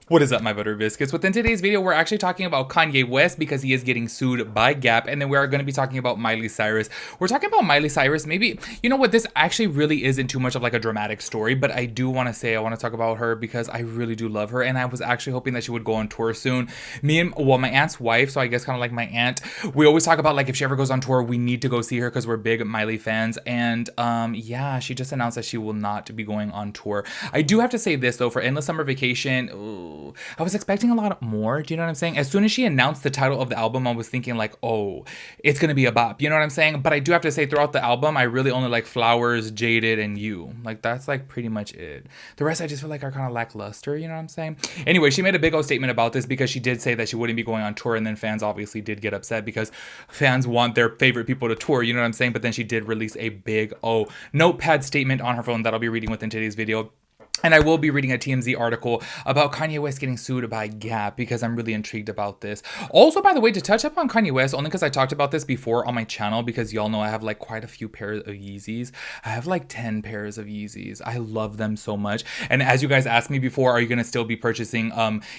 What is up, my butter biscuits? Within today's video, we're actually talking about Kanye West because he is getting sued by Gap, and then we are going to be talking about Miley Cyrus. We're talking about Miley Cyrus. Maybe, you know what, this actually really isn't too much of like a dramatic story, but I do want to say I want to talk about her because I really do love her, and I was actually hoping that she would go on tour soon. My aunt's wife, so I guess kind of like my aunt, we always talk about like if she ever goes on tour, we need to go see her because we're big Miley fans, and yeah, she just announced that she will not be going on tour. I do have to say this though, for Endless Summer Vacation, I was expecting a lot more. Do you know what I'm saying? As soon as she announced the title of the album, I was thinking like, oh, it's gonna be a bop. You know what I'm saying? But I do have to say, throughout the album, I really only like Flowers, Jaded, and You. Like that's like pretty much it. The rest I just feel like are kind of lackluster. You know what I'm saying? Anyway, she made a big old statement about this because she did say that she wouldn't be going on tour, and then fans obviously did get upset because fans want their favorite people to tour. You know what I'm saying? But then she did release a big notepad statement on her phone that I'll be reading within today's video. And I will be reading a TMZ article about Kanye West getting sued by Gap because I'm really intrigued about this. Also, by the way, to touch up on Kanye West, only because I talked about this before on my channel, because y'all know I have like quite a few pairs of Yeezys. I have like 10 pairs of Yeezys. I love them so much. And as you guys asked me before, are you going to still be purchasing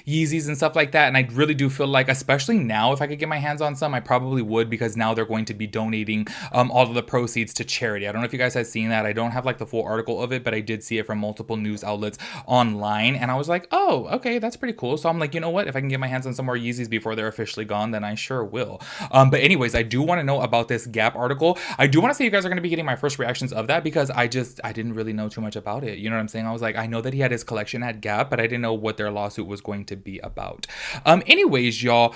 Yeezys and stuff like that? And I really do feel like, especially now, if I could get my hands on some, I probably would, because now they're going to be donating all of the proceeds to charity. I don't know if you guys have seen that. I don't have like the full article of it, but I did see it from multiple news outlets online, and I was like, oh, okay, that's pretty cool. So I'm like, you know what, if I can get my hands on some more Yeezys before they're officially gone, then I sure will. But anyways, I do want to know about this Gap article. I do want to say you guys are going to be getting my first reactions of that, because I didn't really know too much about it. You know what I'm saying? I was like, I know that he had his collection at Gap, but I didn't know what their lawsuit was going to be about. Anyways, y'all,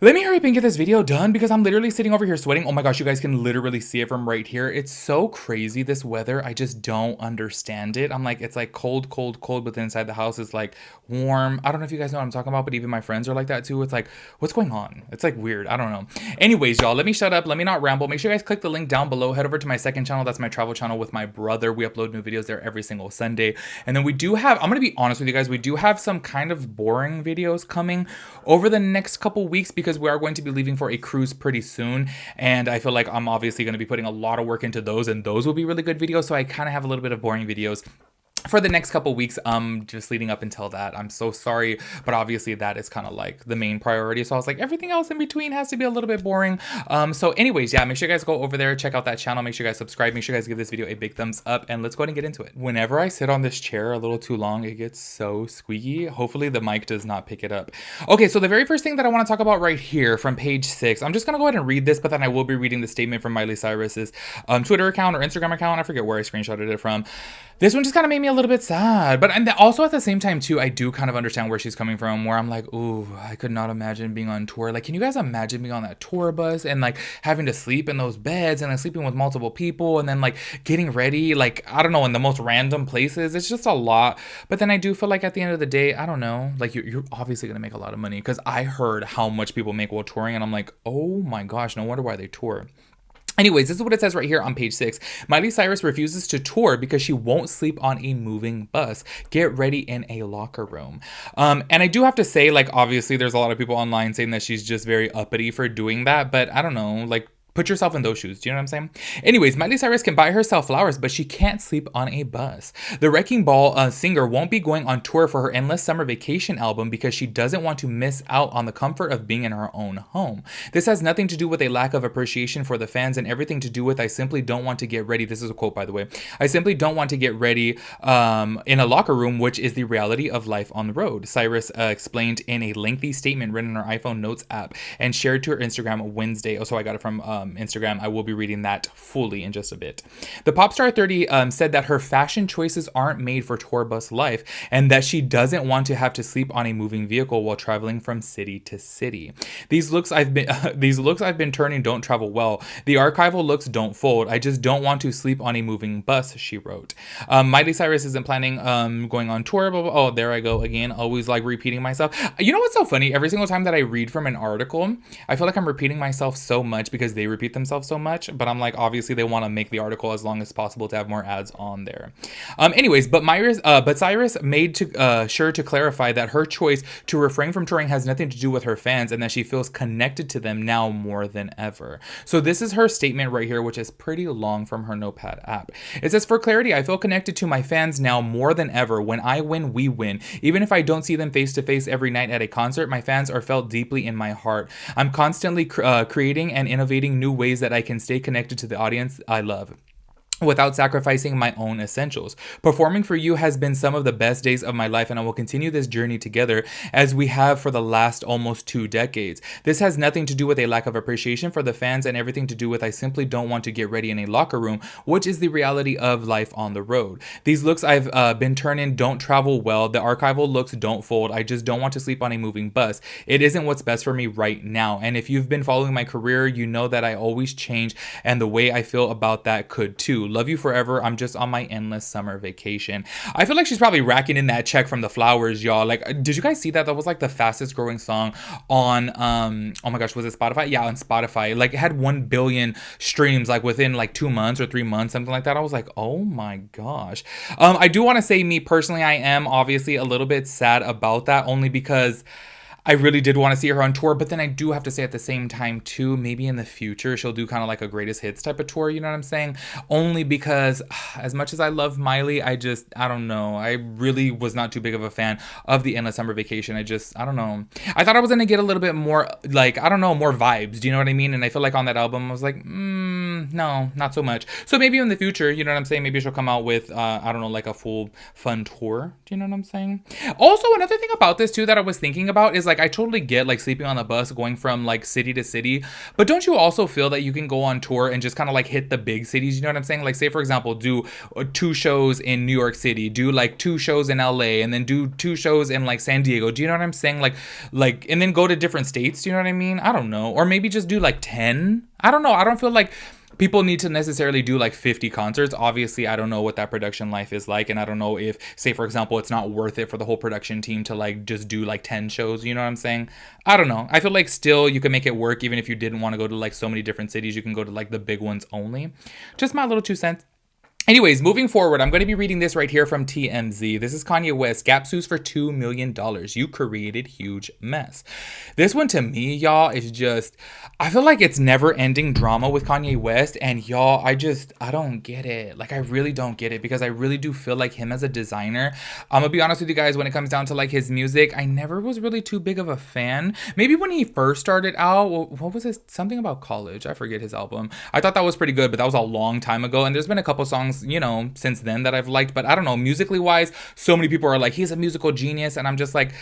let me hurry up and get this video done because I'm literally sitting over here sweating. Oh my gosh, you guys can literally see it from right here. It's so crazy, this weather. I just don't understand it. I'm like, it's like cold, cold, cold, but then inside the house is like warm. I don't know if you guys know what I'm talking about, but even my friends are like that too. It's like, what's going on? It's like weird. I don't know. Anyways, y'all, let me shut up. Let me not ramble. Make sure you guys click the link down below. Head over to my second channel. That's my travel channel with my brother. We upload new videos there every single Sunday. And then we do have, I'm going to be honest with you guys, we do have some kind of boring videos coming over the next couple weeks because we are going to be leaving for a cruise pretty soon, and I feel like I'm obviously going to be putting a lot of work into those, and those will be really good videos. So I kind of have a little bit of boring videos for the next couple weeks, just leading up until that. I'm so sorry, but obviously that is kind of like the main priority. So I was like, everything else in between has to be a little bit boring. So anyways, yeah, make sure you guys go over there, check out that channel, make sure you guys subscribe, make sure you guys give this video a big thumbs up, and let's go ahead and get into it. Whenever I sit on this chair a little too long, it gets so squeaky. Hopefully the mic does not pick it up. Okay, so the very first thing that I want to talk about right here from page 6, I'm just gonna go ahead and read this, but then I will be reading the statement from Miley Cyrus's Twitter account or Instagram account. I forget where I screenshotted it from. This one just kind of made me a little bit sad, but and also at the same time too, I do kind of understand where she's coming from, where I'm like, ooh, I could not imagine being on tour. Like, can you guys imagine being on that tour bus and like having to sleep in those beds and then sleeping with multiple people and then like getting ready, like, I don't know, in the most random places? It's just a lot. But then I do feel like at the end of the day, I don't know, like you're obviously gonna make a lot of money, because I heard how much people make while touring, and I'm like, oh my gosh, no wonder why they tour. Anyways, this is what it says right here on page 6. Miley Cyrus refuses to tour because she won't sleep on a moving bus. Get ready in a locker room. And I do have to say, like, obviously there's a lot of people online saying that she's just very uppity for doing that, but I don't know, like, put yourself in those shoes. Do you know what I'm saying? Anyways, Miley Cyrus can buy herself flowers, but she can't sleep on a bus. The Wrecking Ball singer won't be going on tour for her Endless Summer Vacation album because she doesn't want to miss out on the comfort of being in her own home. This has nothing to do with a lack of appreciation for the fans and everything to do with I simply don't want to get ready. This is a quote, by the way. I simply don't want to get ready in a locker room, which is the reality of life on the road. Cyrus explained in a lengthy statement written on her iPhone Notes app and shared to her Instagram Wednesday. Oh, so I got it from Instagram. I will be reading that fully in just a bit. The pop star 30 said that her fashion choices aren't made for tour bus life, and that she doesn't want to have to sleep on a moving vehicle while traveling from city to city. These looks I've been turning don't travel well. The archival looks don't fold. I just don't want to sleep on a moving bus, she wrote. Miley Cyrus isn't planning going on tour. Blah, blah, blah. Oh, there I go again. Always like repeating myself. You know what's so funny? Every single time that I read from an article, I feel like I'm repeating myself so much because they repeat themselves so much, but I'm like, obviously they want to make the article as long as possible to have more ads on there. Anyways, but Cyrus made sure to clarify that her choice to refrain from touring has nothing to do with her fans and that she feels connected to them now more than ever. So this is her statement right here, which is pretty long from her Notepad app. It says, for clarity, I feel connected to my fans now more than ever. When I win, we win. Even if I don't see them face to face every night at a concert, my fans are felt deeply in my heart. I'm constantly creating and innovating new ways that I can stay connected to the audience I love, without sacrificing my own essentials. Performing for you has been some of the best days of my life, and I will continue this journey together as we have for the last almost 2 decades. This has nothing to do with a lack of appreciation for the fans and everything to do with I simply don't want to get ready in a locker room, which is the reality of life on the road. These looks I've been turning don't travel well. The archival looks don't fold. I just don't want to sleep on a moving bus. It isn't what's best for me right now. And if you've been following my career, you know that I always change, and the way I feel about that could too. Love you forever. I'm just on my endless summer vacation. I feel like she's probably racking in that check from the flowers, y'all. Like, did you guys see that? That was like the fastest growing song on oh my gosh, was it Spotify? Yeah, on Spotify. Like, it had 1 billion streams like within like 2 months or 3 months, something like that. I was like, oh my gosh. I do want to say, me personally, I am obviously a little bit sad about that, only because I really did want to see her on tour, but then I do have to say at the same time too, maybe in the future she'll do kind of like a greatest hits type of tour, you know what I'm saying? Only because as much as I love Miley, I don't know. I really was not too big of a fan of the Endless Summer Vacation. I don't know. I thought I was going to get a little bit more, like, I don't know, more vibes, do you know what I mean? And I feel like on that album, I was like, no, not so much. So maybe in the future, you know what I'm saying? Maybe she'll come out with, I don't know, like a full fun tour. Do you know what I'm saying? Also, another thing about this too that I was thinking about is like, I totally get like sleeping on the bus, going from like city to city, but don't you also feel that you can go on tour and just kind of like hit the big cities? You know what I'm saying? Like, say for example, do 2 shows in New York City, do like 2 shows in LA, and then do 2 shows in like San Diego. Do you know what I'm saying? Like, and then go to different states. Do you know what I mean? I don't know. Or maybe just do like 10. I don't know. I don't feel like people need to necessarily do like 50 concerts. Obviously, I don't know what that production life is like, and I don't know if, say for example, it's not worth it for the whole production team to like just do like 10 shows, you know what I'm saying? I don't know. I feel like still you can make it work even if you didn't want to go to like so many different cities. You can go to like the big ones only. Just my little 2 cents. Anyways, moving forward, I'm going to be reading this right here from TMZ. This is Kanye West. Gap sues for $2 million. You created huge mess. This one to me, y'all, is just, I feel like it's never ending drama with Kanye West. And y'all, I don't get it. Like, I really don't get it, because I really do feel like him as a designer. I'm going to be honest with you guys, when it comes down to like his music, I never was really too big of a fan. Maybe when he first started out, what was it? Something About College. I forget his album. I thought that was pretty good, but that was a long time ago. And there's been a couple songs, you know, since then that I've liked, but I don't know, musically wise, so many people are like, he's a musical genius, and I'm just like,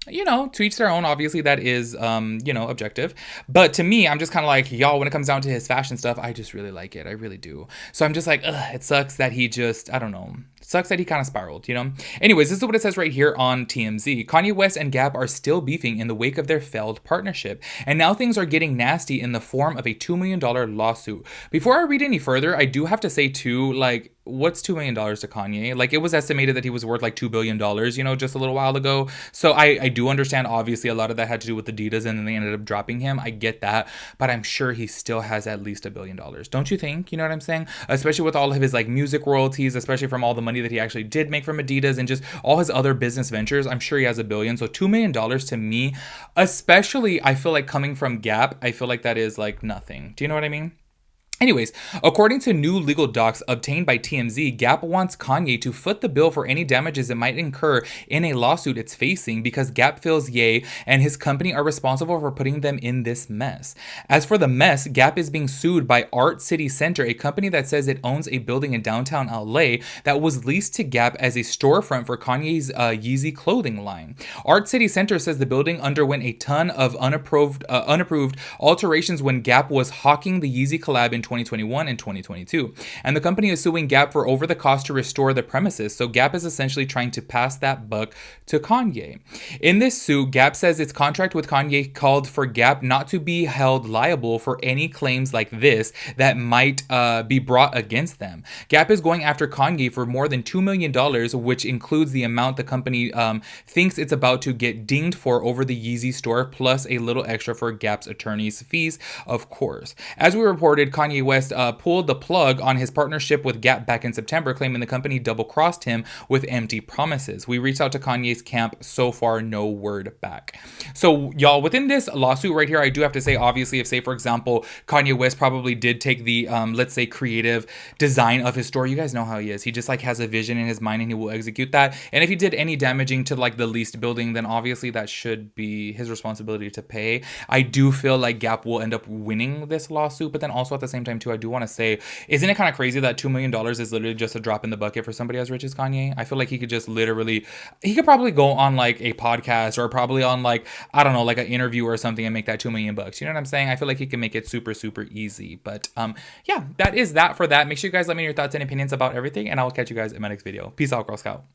you know, to each their own. Obviously that is you know, objective, but to me, I'm just kind of like, y'all, when it comes down to his fashion stuff, I just really like it. I really do. So I'm just like, it sucks that he just, I don't know, sucks that he kind of spiraled, you know? Anyways, this is what it says right here on TMZ. Kanye West and Gap are still beefing in the wake of their failed partnership, and now things are getting nasty in the form of a $2 million lawsuit. Before I read any further, I do have to say too, like, what's $2 million to Kanye? Like, it was estimated that he was worth like $2 billion, you know, just a little while ago. So I do understand, obviously, a lot of that had to do with Adidas, and then they ended up dropping him. I get that, but I'm sure he still has at least $1 billion. Don't you think? You know what I'm saying? Especially with all of his like music royalties, especially from all the money that he actually did make from Adidas and just all his other business ventures. I'm sure he has $1 billion. So $2 million to me, especially, I feel like coming from Gap, I feel like that is like nothing. Do you know what I mean? Anyways, according to new legal docs obtained by TMZ, Gap wants Kanye to foot the bill for any damages it might incur in a lawsuit it's facing, because Gap feels Ye and his company are responsible for putting them in this mess. As for the mess, Gap is being sued by Art City Center, a company that says it owns a building in downtown LA that was leased to Gap as a storefront for Kanye's Yeezy clothing line. Art City Center says the building underwent a ton of unapproved alterations when Gap was hawking the Yeezy collab in 2021 and 2022. And the company is suing Gap for over the cost to restore the premises. So Gap is essentially trying to pass that buck to Kanye. In this suit, Gap says its contract with Kanye called for Gap not to be held liable for any claims like this that might be brought against them. Gap is going after Kanye for more than $2 million, which includes the amount the company thinks it's about to get dinged for over the Yeezy store, plus a little extra for Gap's attorney's fees, of course. As we reported, Kanye West pulled the plug on his partnership with Gap back in September, claiming the company double-crossed him with empty promises. We reached out to Kanye's camp. So far, no word back. So, y'all, within this lawsuit right here, I do have to say, obviously, if, say, for example, Kanye West probably did take the, let's say, creative design of his store. You guys know how he is. He just, like, has a vision in his mind and he will execute that. And if he did any damaging to, like, the leased building, then obviously that should be his responsibility to pay. I do feel like Gap will end up winning this lawsuit, but then also at the same time, too, I do want to say, isn't it kind of crazy that $2 million is literally just a drop in the bucket for somebody as rich as Kanye? I feel like he could just literally, he could probably go on like a podcast or probably on like, I don't know, like an interview or something and make that $2 million. You know what I'm saying? I feel like he can make it super, super easy. But yeah, that is that for that. Make sure you guys let me know your thoughts and opinions about everything, and I will catch you guys in my next video. Peace out, Girl Scout.